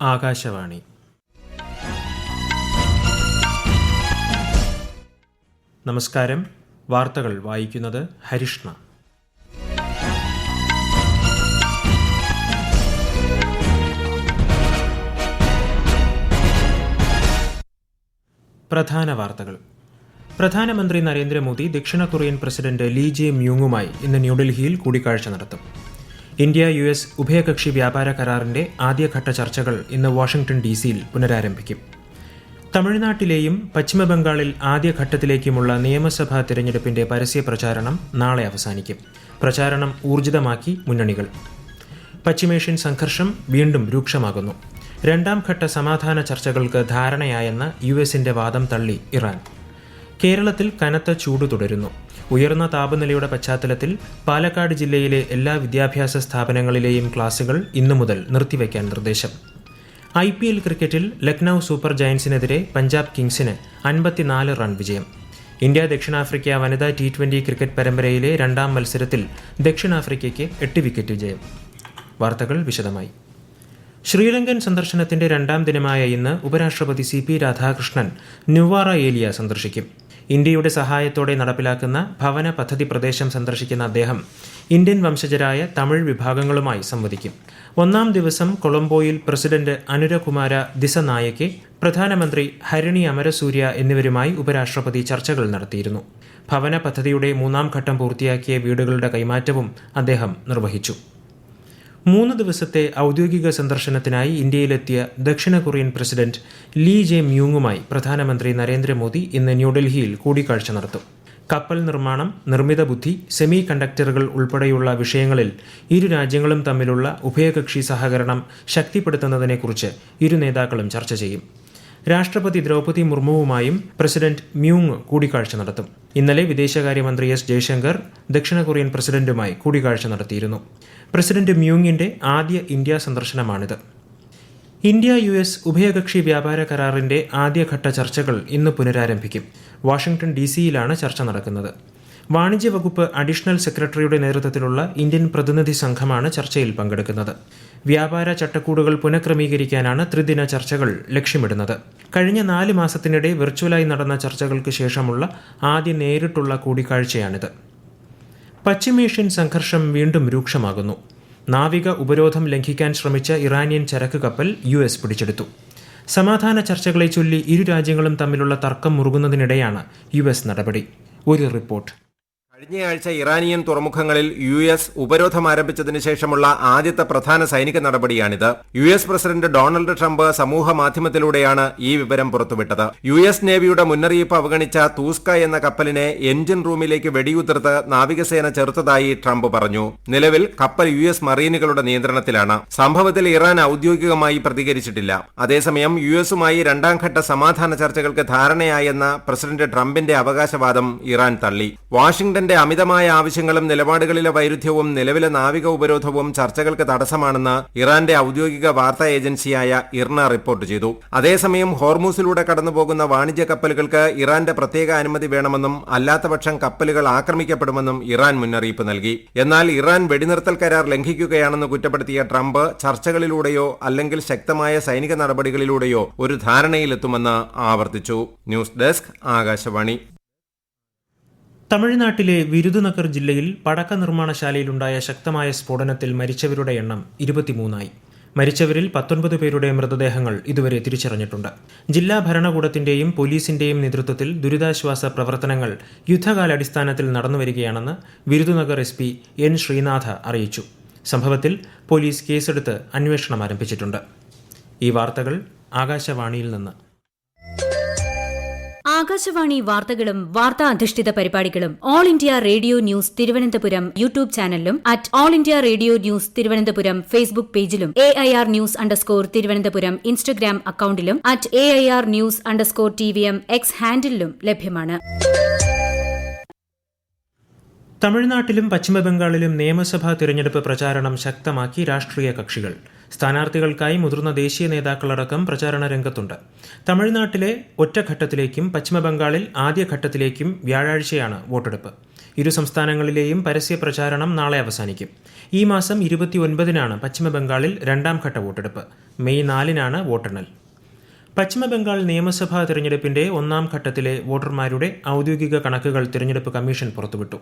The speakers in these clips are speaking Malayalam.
ആകാശവാണി. നമസ്കാരം. വാർത്തകൾ വായിക്കുന്നത് ഹരിഷ്ണ. പ്രധാന വാർത്തകൾ. പ്രധാനമന്ത്രി നരേന്ദ്രമോദി ദക്ഷിണ കൊറിയൻ പ്രസിഡന്റ് ലീ ജെ മ്യൂങ്ങുമായി ഇന്ന് ന്യൂഡൽഹിയിൽ കൂടിക്കാഴ്ച നടത്തും. ഇന്ത്യ US ഉഭയകക്ഷി വ്യാപാര കരാറിന്റെ ആദ്യഘട്ട ചർച്ചകൾ ഇന്ന് വാഷിംഗ്ടൺ DC-യിൽ പുനരാരംഭിക്കും. തമിഴ്നാട്ടിലെയും പശ്ചിമബംഗാളിൽ ആദ്യഘട്ടത്തിലേക്കുമുള്ള നിയമസഭാ തിരഞ്ഞെടുപ്പിന്റെ പരസ്യ പ്രചാരണം നാളെ അവസാനിക്കും. പ്രചാരണം ഊർജിതമാക്കി മുന്നണികൾ. പശ്ചിമേഷ്യൻ സംഘർഷം വീണ്ടും രൂക്ഷമാകുന്നു. രണ്ടാം ഘട്ട സമാധാന ചർച്ചകൾക്ക് ധാരണയായെന്ന US-ന്റെ വാദം തള്ളി ഇറാൻ. കേരളത്തിൽ കനത്ത ചൂട് തുടരുന്നു. ഉയർന്ന താപനിലയുടെ പശ്ചാത്തലത്തിൽ പാലക്കാട് ജില്ലയിലെ എല്ലാ വിദ്യാഭ്യാസ സ്ഥാപനങ്ങളിലെയും ക്ലാസുകൾ ഇന്നു മുതൽ നിർത്തിവെക്കാൻ നിർദ്ദേശം. IPL ക്രിക്കറ്റിൽ ലക്നൌ സൂപ്പർ ജയൻസിനെതിരെ പഞ്ചാബ് കിങ്സിന് 54 റൺ വിജയം. ഇന്ത്യ ദക്ഷിണാഫ്രിക്ക വനിതാ T20 ക്രിക്കറ്റ് പരമ്പരയിലെ രണ്ടാം മത്സരത്തിൽ ദക്ഷിണാഫ്രിക്കയ്ക്ക് 8 വിക്കറ്റ് ജയം. വാർത്തകൾ വിശദമായി. ശ്രീലങ്കൻ സന്ദർശനത്തിന്റെ രണ്ടാം ദിനമായ ഇന്ന് ഉപരാഷ്ട്രപതി CP രാധാകൃഷ്ണൻ നുവാറ ഏലിയ സന്ദർശിക്കും. ഇന്ത്യയുടെ സഹായത്തോടെ നടപ്പിലാക്കുന്ന ഭവന പദ്ധതി പ്രദേശം സന്ദർശിക്കുന്ന അദ്ദേഹം ഇന്ത്യൻ വംശജരായ തമിഴ് വിഭാഗങ്ങളുമായി സംവദിക്കും. ഒന്നാം ദിവസം കൊളംബോയിൽ പ്രസിഡന്റ് അനുരകുമാര ദിസനായകെ, പ്രധാനമന്ത്രി ഹരിണി അമരസൂര്യ എന്നിവരുമായി ഉപരാഷ്ട്രപതി ചർച്ചകൾ നടത്തിയിരുന്നു. ഭവന പദ്ധതിയുടെ മൂന്നാം ഘട്ടം പൂർത്തിയാക്കിയ വീടുകളുടെ കൈമാറ്റവും അദ്ദേഹം നിർവഹിച്ചു. 3 ദിവസത്തെ ഔദ്യോഗിക സന്ദർശനത്തിനായി ഇന്ത്യയിലെത്തിയ ദക്ഷിണ കൊറിയൻ പ്രസിഡന്റ് ലീ ജെ മ്യൂങ്ങുമായി പ്രധാനമന്ത്രി നരേന്ദ്രമോദി ഇന്ന് ന്യൂഡൽഹിയിൽ കൂടിക്കാഴ്ച നടത്തും. കപ്പൽ നിർമ്മാണം, നിർമ്മിത ബുദ്ധി, സെമി കണ്ടക്ടറുകൾ ഉൾപ്പെടെയുള്ള വിഷയങ്ങളിൽ ഇരു രാജ്യങ്ങളും തമ്മിലുള്ള ഉഭയകക്ഷി സഹകരണം ശക്തിപ്പെടുത്തുന്നതിനെക്കുറിച്ച് ഇരു നേതാക്കളും ചർച്ച ചെയ്യും. രാഷ്ട്രപതി ദ്രൗപദി മുർമുവുമായും പ്രസിഡന്റ് മ്യൂങ് കൂടിക്കാഴ്ച നടത്തും. ഇന്നലെ വിദേശകാര്യമന്ത്രി S ജയശങ്കർ ദക്ഷിണ കൊറിയൻ പ്രസിഡന്റുമായി കൂടിക്കാഴ്ച നടത്തിയിരുന്നു. പ്രസിഡന്റ് മ്യൂങ്ങിന്റെ ആദ്യ ഇന്ത്യ സന്ദർശനമാണിത്. ഇന്ത്യ US ഉഭയകക്ഷി വ്യാപാര കരാറിന്റെ ആദ്യഘട്ട ചർച്ചകൾ ഇന്ന് പുനരാരംഭിക്കും. വാഷിംഗ്ടൺ DC-യിലാണ് ചർച്ച നടക്കുന്നത്. വാണിജ്യ വകുപ്പ് അഡീഷണൽ സെക്രട്ടറിയുടെ നേതൃത്വത്തിലുള്ള ഇന്ത്യൻ പ്രതിനിധി സംഘമാണ് ചർച്ചയിൽ പങ്കെടുക്കുന്നത്. വ്യാപാര ചട്ടക്കൂടുകൾ പുനഃക്രമീകരിക്കാനാണ് ത്രിദിന ചർച്ചകൾ ലക്ഷ്യമിടുന്നത്. കഴിഞ്ഞ 4 മാസത്തിനിടെ വെർച്വലായി നടന്ന ചർച്ചകൾക്ക് ശേഷമുള്ള ആദ്യ നേരിട്ടുള്ള കൂടിക്കാഴ്ചയാണിത്. പശ്ചിമേഷ്യൻ സംഘർഷം വീണ്ടും രൂക്ഷമാകുന്നു. നാവിക ഉപരോധം ലംഘിക്കാൻ ശ്രമിച്ച ഇറാനിയൻ ചരക്ക് കപ്പൽ US പിടിച്ചെടുത്തു. സമാധാന ചർച്ചകളെ ചൊല്ലി ഇരു രാജ്യങ്ങളും തമ്മിലുള്ള തർക്കം മുറുകുന്നതിനിടെയാണ് US നടപടി. ഒരു റിപ്പോർട്ട്. കഴിഞ്ഞയാഴ്ച ഇറാനിയൻ തുറമുഖങ്ങളിൽ US ഉപരോധം ആരംഭിച്ചതിന് ശേഷമുള്ള ആദ്യത്തെ പ്രധാന സൈനിക നടപടിയാണിത്. US പ്രസിഡന്റ് ഡൊണാൾഡ് ട്രംപ് സമൂഹ മാധ്യമത്തിലൂടെയാണ് ഈ വിവരം പുറത്തുവിട്ടത്. US നേവിയുടെ മുന്നറിയിപ്പ് അവഗണിച്ച തൂസ്ക എന്ന കപ്പലിനെ എഞ്ചിൻ റൂമിലേക്ക് വെടിയുതിർത്ത് നാവികസേന ചെറുത്തതായി ട്രംപ് പറഞ്ഞു. നിലവിൽ കപ്പൽ US മറീനുകളുടെ നിയന്ത്രണത്തിലാണ്. സംഭവത്തിൽ ഇറാൻ ഔദ്യോഗികമായി പ്രതികരിച്ചിട്ടില്ല. അതേസമയം US-ഉമായി രണ്ടാം ഘട്ട സമാധാന ചർച്ചകൾക്ക് ധാരണയായെന്ന പ്രസിഡന്റ് ട്രംപിന്റെ അവകാശവാദം ഇറാൻ തള്ളി. വാഷിംഗ്ടൺ അമിതമായ ആവശ്യങ്ങളും നിലപാടുകളിലെ വൈരുദ്ധ്യവും നിലവിലെ നാവിക ഉപരോധവും ചർച്ചകൾക്ക് തടസ്സമാണെന്ന് ഇറാന്റെ ഔദ്യോഗിക വാർത്താ ഏജൻസിയായ ഇർന റിപ്പോർട്ട് ചെയ്തു. അതേസമയം ഹോർമൂസിലൂടെ കടന്നുപോകുന്ന വാണിജ്യ കപ്പലുകൾക്ക് ഇറാന്റെ പ്രത്യേക അനുമതി വേണമെന്നും അല്ലാത്തപക്ഷം കപ്പലുകൾ ആക്രമിക്കപ്പെടുമെന്നും ഇറാൻ മുന്നറിയിപ്പ് നൽകി. എന്നാൽ ഇറാൻ വെടിനിർത്തൽ കരാർ ലംഘിക്കുകയാണെന്ന് കുറ്റപ്പെടുത്തിയ ട്രംപ് ചർച്ചകളിലൂടെയോ അല്ലെങ്കിൽ ശക്തമായ സൈനിക നടപടികളിലൂടെയോ ഒരു ധാരണയിലെത്തുമെന്ന് ആവർത്തിച്ചു. News desk, Akashvani. തമിഴ്നാട്ടിലെ വിരുദുനഗർ ജില്ലയിൽ പടക്ക നിർമ്മാണശാലയിലുണ്ടായ ശക്തമായ സ്ഫോടനത്തിൽ മരിച്ചവരുടെ എണ്ണം 23ആയി. മരിച്ചവരിൽ 19 പേരുടെ മൃതദേഹങ്ങൾ ഇതുവരെ തിരിച്ചറിഞ്ഞിട്ടുണ്ട്. ജില്ലാ ഭരണകൂടത്തിന്റെയും പോലീസിന്റെയും നേതൃത്വത്തിൽ ദുരിതാശ്വാസ പ്രവർത്തനങ്ങൾ യുദ്ധകാലാടിസ്ഥാനത്തിൽ നടന്നുവരികയാണെന്ന് വിരുദുനഗർ SP N ശ്രീനാഥ അറിയിച്ചു. സംഭവത്തിൽ പോലീസ് കേസെടുത്ത് അന്വേഷണം ആരംഭിച്ചിട്ടുണ്ട്. ഈ വാർത്തകൾ ആകാശവാണിയിൽ നിന്ന്. ആകാശവാണി വാർത്തകളും വാർത്താ അധിഷ്ഠിത പരിപാടികളും all India radio news Thiruvananthapuram YouTube ചാനലിലും @all India radio news Thiruvananthapuram Facebook പേജിലും AIR _ തിരുവനന്തപുരം ഇൻസ്റ്റഗ്രാം അക്കൌണ്ടിലും @AIR News _ TVM X ഹാൻഡിലും ലഭ്യമാണ്. തമിഴ്നാട്ടിലും പശ്ചിമബംഗാളിലും നിയമസഭാ തിരഞ്ഞെടുപ്പ് പ്രചാരണം ശക്തമാക്കി രാഷ്ട്രീയ കക്ഷികൾ. സ്ഥാനാർത്ഥികൾക്കായി മുതിർന്ന ദേശീയ നേതാക്കളടക്കം പ്രചാരണ രംഗത്തുണ്ട്. തമിഴ്നാട്ടിലെ ഒറ്റഘട്ടത്തിലേക്കും പശ്ചിമബംഗാളിൽ ആദ്യഘട്ടത്തിലേക്കും വ്യാഴാഴ്ചയാണ് വോട്ടെടുപ്പ്. ഇരു സംസ്ഥാനങ്ങളിലെയും പരസ്യ പ്രചാരണം നാളെ അവസാനിക്കും. ഈ മാസം 29-നാണ് പശ്ചിമബംഗാളിൽ രണ്ടാം ഘട്ട വോട്ടെടുപ്പ്. മെയ് 4-നാണ് വോട്ടെണ്ണൽ. പശ്ചിമബംഗാൾ നിയമസഭാ തിരഞ്ഞെടുപ്പിന്റെ ഒന്നാം ഘട്ടത്തിലെ വോട്ടർമാരുടെ ഔദ്യോഗിക കണക്കുകൾ തിരഞ്ഞെടുപ്പ് കമ്മീഷൻ പുറത്തുവിട്ടു.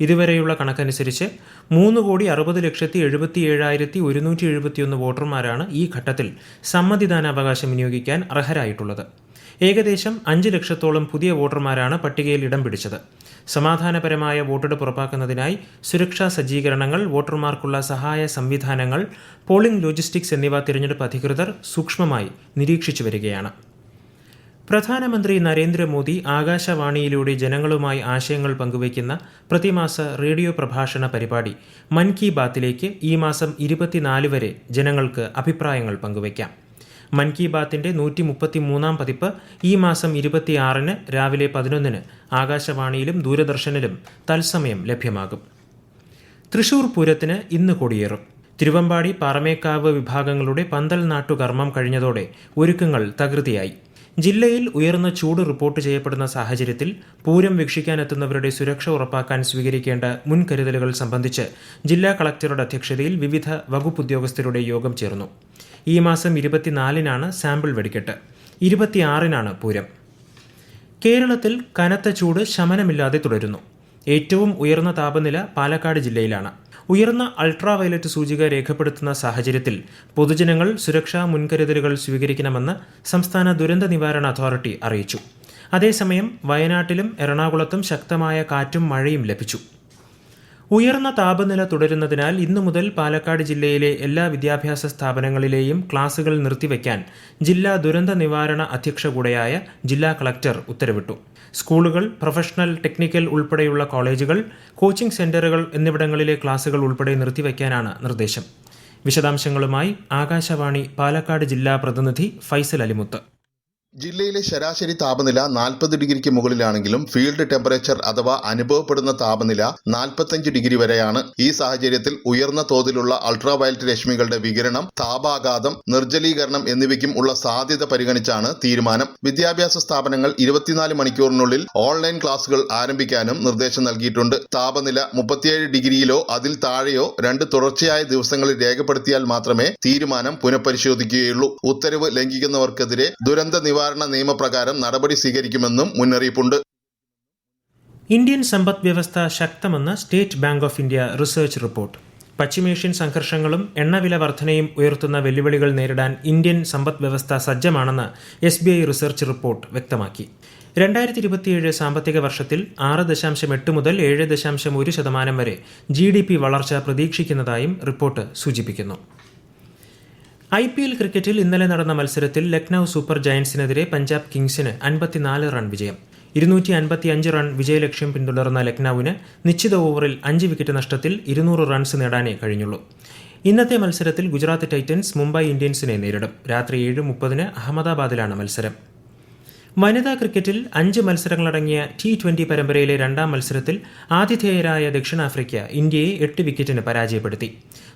ഇതുവരെയുള്ള കണക്കനുസരിച്ച് 3,60,77,171 വോട്ടർമാരാണ് ഈ ഘട്ടത്തിൽ സമ്മതിദാനാവകാശം വിനിയോഗിക്കാൻ അർഹരായിട്ടുള്ളത്. ഏകദേശം 5 ലക്ഷത്തോളം പുതിയ വോട്ടർമാരാണ് പട്ടികയിൽ ഇടം പിടിച്ചത്. സമാധാനപരമായ വോട്ടെടുപ്പ് ഉറപ്പാക്കുന്നതിനായി സുരക്ഷാ സജ്ജീകരണങ്ങൾ, വോട്ടർമാർക്കുള്ള സഹായ സംവിധാനങ്ങൾ, പോളിംഗ് ലോജിസ്റ്റിക്സ് എന്നിവ തിരഞ്ഞെടുപ്പ് അധികൃതർ സൂക്ഷ്മമായി നിരീക്ഷിച്ചു വരികയാണ്. പ്രധാനമന്ത്രി നരേന്ദ്രമോദി ആകാശവാണിയിലൂടെ ജനങ്ങളുമായി ആശയങ്ങൾ പങ്കുവയ്ക്കുന്ന പ്രതിമാസ റേഡിയോ പ്രഭാഷണ പരിപാടി മൻ കി ബാത്തിലേക്ക് ഈ മാസം 24 വരെ ജനങ്ങൾക്ക് അഭിപ്രായങ്ങൾ പങ്കുവയ്ക്കാം. മൻ കി ബാത്തിന്റെ 133-ാം പതിപ്പ് ഈ മാസം 26-ന് രാവിലെ 11-ന് ആകാശവാണിയിലും ദൂരദർശനിലും തത്സമയം ലഭ്യമാകും. തൃശൂർ പൂരത്തിന് ഇന്ന് കൊടിയേറും. തിരുവമ്പാടി, പാറമേക്കാവ് വിഭാഗങ്ങളുടെ പന്തൽ നാട്ടുകർമ്മം കഴിഞ്ഞതോടെ ഒരുക്കങ്ങൾ തകൃതിയായി. ജില്ലയിൽ ഉയർന്ന ചൂട് റിപ്പോർട്ട് ചെയ്യപ്പെടുന്ന സാഹചര്യത്തിൽ പൂരം വീക്ഷിക്കാനെത്തുന്നവരുടെ സുരക്ഷ ഉറപ്പാക്കാൻ സ്വീകരിക്കേണ്ട മുൻകരുതലുകൾ സംബന്ധിച്ച് ജില്ലാ കളക്ടറുടെ അധ്യക്ഷതയിൽ വിവിധ വകുപ്പ് ഉദ്യോഗസ്ഥരുടെ യോഗം ചേർന്നു. ഈ മാസം 24-നാണ് സാമ്പിൾ വെടിക്കെട്ട്. 26-നാണ് പൂരം. കേരളത്തിൽ കനത്ത ചൂട് ശമനമില്ലാതെ തുടരുന്നു. ഏറ്റവും ഉയർന്ന താപനില പാലക്കാട് ജില്ലയിലാണ്. ഉയർന്ന അൾട്രാവയലറ്റ് സൂചിക രേഖപ്പെടുത്തുന്ന സാഹചര്യത്തിൽ പൊതുജനങ്ങൾ സുരക്ഷാ മുൻകരുതലുകൾ സ്വീകരിക്കണമെന്ന് സംസ്ഥാന ദുരന്ത നിവാരണ അതോറിറ്റി അറിയിച്ചു. അതേസമയം വയനാട്ടിലും എറണാകുളത്തും ശക്തമായ കാറ്റും മഴയും ലഭിച്ചു. ഉയർന്ന താപനില തുടരുന്നതിനാൽ ഇന്നു മുതൽ പാലക്കാട് ജില്ലയിലെ എല്ലാ വിദ്യാഭ്യാസ സ്ഥാപനങ്ങളിലെയും ക്ലാസുകൾ നിർത്തിവെക്കാൻ ജില്ലാ ദുരന്ത നിവാരണ അധ്യക്ഷ കൂടെയായ ജില്ലാ കളക്ടർ ഉത്തരവിട്ടു. സ്കൂളുകൾ, പ്രൊഫഷണൽ, ടെക്നിക്കൽ ഉൾപ്പെടെയുള്ള കോളേജുകൾ, കോച്ചിംഗ് സെന്ററുകൾ എന്നിവിടങ്ങളിലെ ക്ലാസുകൾ ഉൾപ്പെടെ നിർത്തിവെക്കാനാണ് നിർദ്ദേശം. വിശദാംശങ്ങളുമായി ആകാശവാണി പാലക്കാട് ജില്ലാ പ്രതിനിധി ഫൈസൽ അലിമുത്ത്. ജില്ലയിലെ ശരാശരി താപനില 40 ഡിഗ്രിക്ക് മുകളിലാണെങ്കിലും ഫീൽഡ് ടെമ്പറേച്ചർ അഥവാ അനുഭവപ്പെടുന്ന താപനില 45 ഡിഗ്രി വരെയാണ്. ഈ സാഹചര്യത്തിൽ ഉയർന്ന തോതിലുള്ള അൾട്രാവയലറ്റ് രശ്മികളുടെ വികിരണം, താപാഘാതം, നിർജ്ജലീകരണം എന്നിവയ്ക്കും ഉള്ള സാധ്യത പരിഗണിച്ചാണ് തീരുമാനം. വിദ്യാഭ്യാസ സ്ഥാപനങ്ങൾ 24 മണിക്കൂറിനുള്ളിൽ ഓൺലൈൻ ക്ലാസുകൾ ആരംഭിക്കാനും നിർദ്ദേശം നൽകിയിട്ടുണ്ട്. താപനില 37 ഡിഗ്രിയിലോ അതിൽ താഴെയോ 2 തുടർച്ചയായ ദിവസങ്ങളിൽ രേഖപ്പെടുത്തിയാൽ മാത്രമേ തീരുമാനം പുനഃപരിശോധിക്കുകയുള്ളൂ. ഉത്തരവ് ലംഘിക്കുന്നവർക്കെതിരെ ദുരന്ത നിവാരണ നിയമപ്രകാരം നടപടി സ്വീകരിക്കുമെന്നും മുന്നറിയിപ്പുണ്ട്. ഇന്ത്യൻ സമ്പദ് വ്യവസ്ഥ ശക്തമെന്ന് state bank of India research report. പശ്ചിമേഷ്യൻ സംഘർഷങ്ങളും എണ്ണവില വർധനയും ഉയർത്തുന്ന വെല്ലുവിളികൾ നേരിടാൻ ഇന്ത്യൻ സമ്പദ് വ്യവസ്ഥ സജ്ജമാണെന്ന് SBI റിസർച്ച് റിപ്പോർട്ട് വ്യക്തമാക്കി. 2027 സാമ്പത്തിക വർഷത്തിൽ 6.8 മുതൽ 7.1% വരെ GDP വളർച്ച പ്രതീക്ഷിക്കുന്നതായും റിപ്പോർട്ട് സൂചിപ്പിക്കുന്നു. IPL ക്രിക്കറ്റിൽ ഇന്നലെ നടന്ന മത്സരത്തിൽ ലക്നൌ സൂപ്പർ ജയന്റ്സിനെതിരെ പഞ്ചാബ് കിങ്സിന് 54 റൺ വിജയം. 255 റൺ വിജയലക്ഷ്യം പിന്തുടർന്ന ലക്നൌവിന് നിശ്ചിത ഓവറിൽ 5 വിക്കറ്റ് നഷ്ടത്തിൽ 200 റൺസ് നേടാനേ കഴിഞ്ഞുള്ളൂ. ഇന്നത്തെ മത്സരത്തിൽ ഗുജറാത്ത് ടൈറ്റൻസ് മുംബൈ ഇന്ത്യൻസിനെ നേരിടും. രാത്രി 7:30-ന് അഹമ്മദാബാദിലാണ് മത്സരം. വനിതാ ക്രിക്കറ്റിൽ 5 മത്സരങ്ങളടങ്ങിയ T20 പരമ്പരയിലെ രണ്ടാം മത്സരത്തിൽ ആതിഥേയരായ ദക്ഷിണാഫ്രിക്ക ഇന്ത്യയെ 8 വിക്കറ്റിന് പരാജയപ്പെടുത്തി.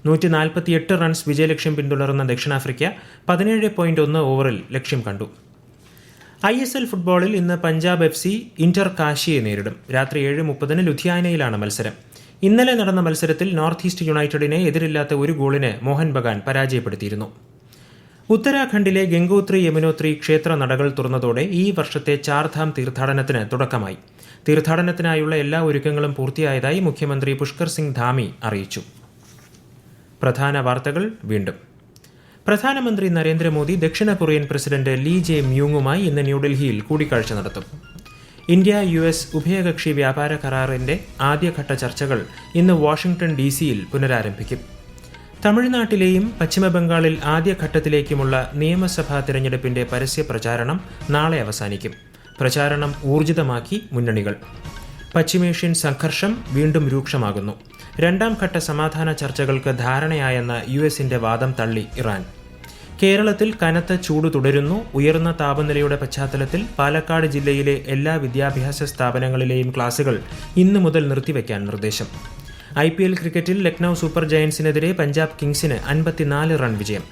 148 റൺസ് വിജയലക്ഷ്യം പിന്തുടർന്ന ദക്ഷിണാഫ്രിക്ക 17.1 ഓവറിൽ ലക്ഷ്യം കണ്ടു. ISL ഫുട്ബോളിൽ ഇന്ന് പഞ്ചാബ് FC ഇന്റർ കാശിയെ നേരിടും. രാത്രി 7:30-ന് ലുധിയാനയിലാണ് മത്സരം. ഇന്നലെ നടന്ന മത്സരത്തിൽ നോർത്ത് ഈസ്റ്റ് യുണൈറ്റഡിനെ എതിരില്ലാത്ത 1 ഗോളിന് മോഹൻ ബഗാൻ പരാജയപ്പെടുത്തിയിരുന്നു. ഉത്തരാഖണ്ഡിലെ ഗംഗോത്രി യമുനോത്രി ക്ഷേത്ര നടകൾ തുറന്നതോടെ ഈ വർഷത്തെ ചാർധാം തീർത്ഥാടനത്തിന് തുടക്കമായി. തീർത്ഥാടനത്തിനായുള്ള എല്ലാ ഒരുക്കങ്ങളും പൂർത്തിയായതായി മുഖ്യമന്ത്രി പുഷ്കർ സിംഗ് ധാമി അറിയിച്ചു. പ്രധാന വാർത്തകൾ വീണ്ടും. പ്രധാനമന്ത്രി നരേന്ദ്രമോദി ദക്ഷിണ കൊറിയൻ പ്രസിഡന്റ് ലീ ജെ മ്യൂങ്ങുമായി ഇന്ന് ന്യൂഡൽഹിയിൽ കൂടിക്കാഴ്ച നടത്തും. ഇന്ത്യ-US ഉഭയകക്ഷി വ്യാപാര കരാറിന്റെ ആദ്യഘട്ട ചർച്ചകൾ ഇന്ന് വാഷിംഗ്ടൺ DC-യിൽ പുനരാരംഭിക്കും. തമിഴ്നാട്ടിലെയും പശ്ചിമബംഗാളിൽ ആദ്യഘട്ടത്തിലേക്കുമുള്ള നിയമസഭാ തിരഞ്ഞെടുപ്പിന്റെ പരസ്യ പ്രചാരണം നാളെ അവസാനിക്കും. പ്രചാരണം ഊർജിതമാക്കി മുന്നണികൾ. പശ്ചിമേഷ്യൻ സംഘർഷം വീണ്ടും രൂക്ഷമാകുന്നു. രണ്ടാം ഘട്ട സമാധാന ചർച്ചകൾക്ക് ധാരണയായെന്ന US-ന്റെ വാദം തള്ളി ഇറാൻ. കേരളത്തിൽ കനത്ത ചൂട് തുടരുന്നു. ഉയർന്ന താപനിലയുടെ പശ്ചാത്തലത്തിൽ പാലക്കാട് ജില്ലയിലെ എല്ലാ വിദ്യാഭ്യാസ സ്ഥാപനങ്ങളിലെയും ക്ലാസുകൾ ഇന്നു മുതൽ നിർത്തിവെക്കാൻ നിർദ്ദേശം. IPL ക്രിക്കറ്റിൽ ലക്നൌ സൂപ്പർ ജയന്റ്സിനെതിരെ പഞ്ചാബ് കിങ്സിന് 54 റൺ വിജയം.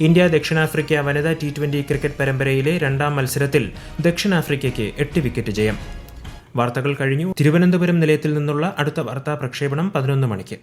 ഇന്ത്യ ദക്ഷിണാഫ്രിക്ക വനിതാ T20 ക്രിക്കറ്റ് പരമ്പരയിലെ രണ്ടാം മത്സരത്തിൽ ദക്ഷിണാഫ്രിക്കയ്ക്ക് 8 വിക്കറ്റ് ജയം. വാർത്തകൾ കഴിഞ്ഞു. തിരുവനന്തപുരം നിലയത്തിൽ നിന്നുള്ള അടുത്ത വാർത്താ പ്രക്ഷേപണം 11 മണിക്ക്.